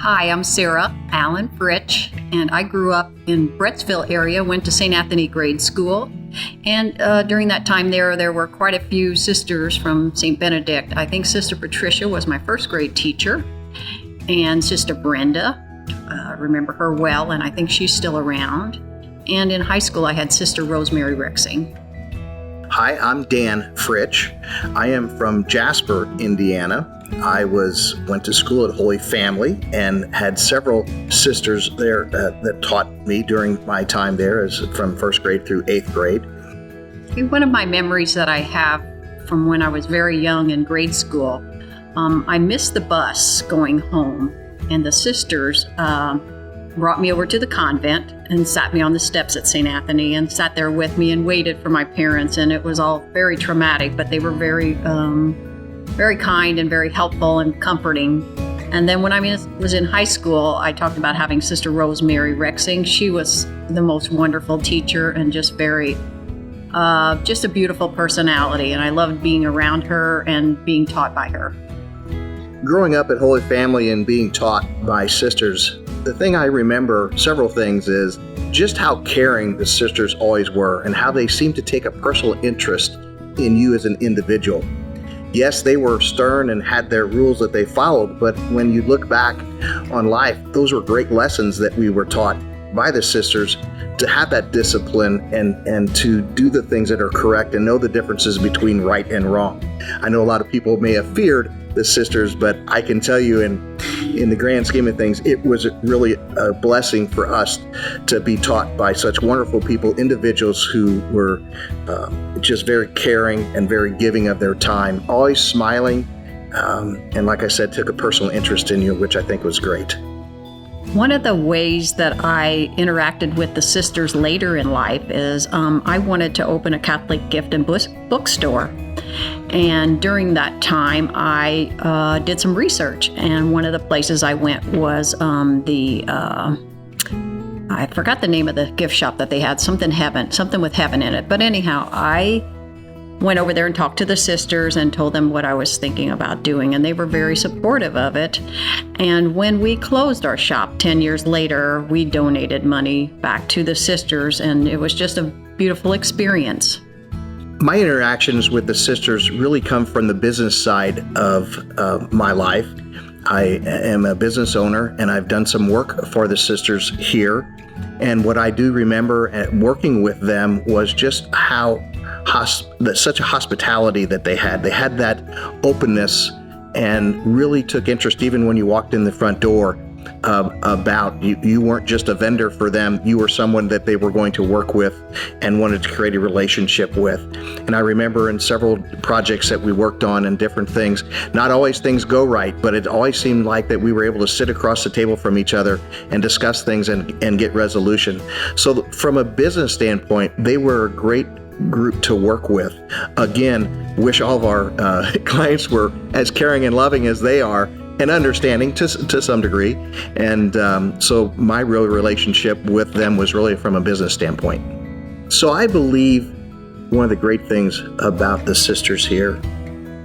Hi, I'm Sara Fritch, and I grew up in Brettsville area, went to St. Anthony Grade School, and during that time there were quite a few sisters from St. Benedict. I think Sister Patricia was my first grade teacher, and Sister Brenda, I remember her well, and I think she's still around. And in high school, I had Sister Rosemary Rexing. Hi, I'm Dan Fritch. I am from Jasper, Indiana. I went to school at Holy Family and had several sisters there that taught me during my time there, from first grade through 8th grade. One of my memories that I have from when I was very young in grade school, I missed the bus going home, and the sisters brought me over to the convent and sat me on the steps at St. Anthony and sat there with me and waited for my parents, and it was all very traumatic, but they were very kind and very helpful and comforting. And then when I was in high school, I talked about having Sister Rosemary Rexing. She was the most wonderful teacher and just just a beautiful personality, and I loved being around her and being taught by her. Growing up at Holy Family and being taught by sisters, the thing I remember, several things, is just how caring the sisters always were and how they seemed to take a personal interest in you as an individual. Yes, they were stern and had their rules that they followed, but when you look back on life, those were great lessons that we were taught by the sisters to have that discipline and to do the things that are correct and know the differences between right and wrong. I know a lot of people may have feared the sisters, but I can tell you in the grand scheme of things, it was really a blessing for us to be taught by such wonderful people, individuals who were just very caring and very giving of their time, always smiling, and like I said, took a personal interest in you, which I think was great. One of the ways that I interacted with the sisters later in life is I wanted to open a Catholic gift and bookstore. And during that time, I did some research. And one of the places I went was I forgot the name of the gift shop that they had, something with heaven in it. But anyhow, I went over there and talked to the sisters and told them what I was thinking about doing, and they were very supportive of it. And when we closed our shop 10 years later, we donated money back to the sisters, and it was just a beautiful experience. My interactions with the sisters really come from the business side of my life. I am a business owner, and I've done some work for the sisters here. And what I do remember at working with them was just how such a hospitality that they had. They had that openness and really took interest even when you walked in the front door about you weren't just a vendor for them, you were someone that they were going to work with and wanted to create a relationship with. And I remember in several projects that we worked on and different things, not always things go right, but it always seemed like that we were able to sit across the table from each other and discuss things and get resolution. So from a business standpoint, they were a great group to work with. Again, wish all of our clients were as caring and loving as they are, and understanding to some degree. And so my real relationship with them was really from a business standpoint. So I believe one of the great things about the sisters here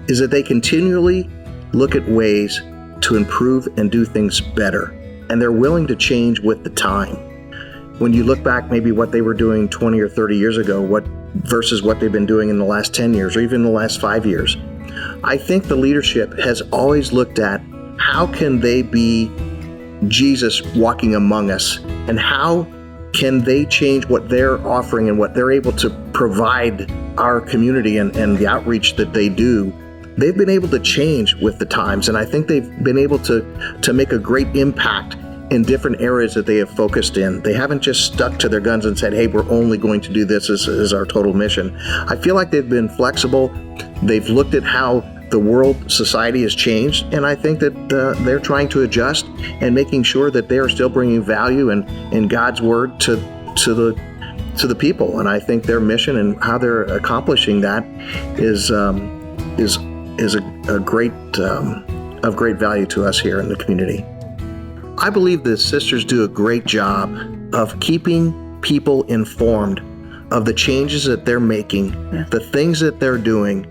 is that they continually look at ways to improve and do things better, and they're willing to change with the time. When you look back maybe what they were doing 20 or 30 years ago, versus what they've been doing in the last 10 years or even the last 5 years, I think the leadership has always looked at how can they be Jesus walking among us, and how can they change what they're offering and what they're able to provide our community and the outreach that they do. They've been able to change with the times, and I think they've been able to make a great impact in different areas that they have focused in. They haven't just stuck to their guns and said, hey, we're only going to do this as our total mission. I feel like they've been flexible. They've looked at how the world, society has changed, and I think that they're trying to adjust and making sure that they are still bringing value and God's word to the people. And I think their mission and how they're accomplishing that is a great of great value to us here in the community. I believe the sisters do a great job of keeping people informed of the changes that they're making, the things that they're doing,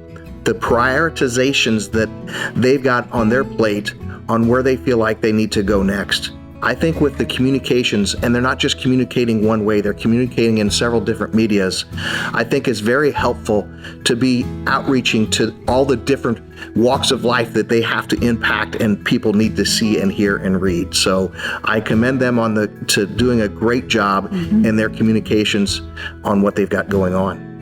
the prioritizations that they've got on their plate on where they feel like they need to go next. I think with the communications, and they're not just communicating one way, they're communicating in several different medias, I think it's very helpful to be outreaching to all the different walks of life that they have to impact and people need to see and hear and read. So I commend them to doing a great job in their communications on what they've got going on.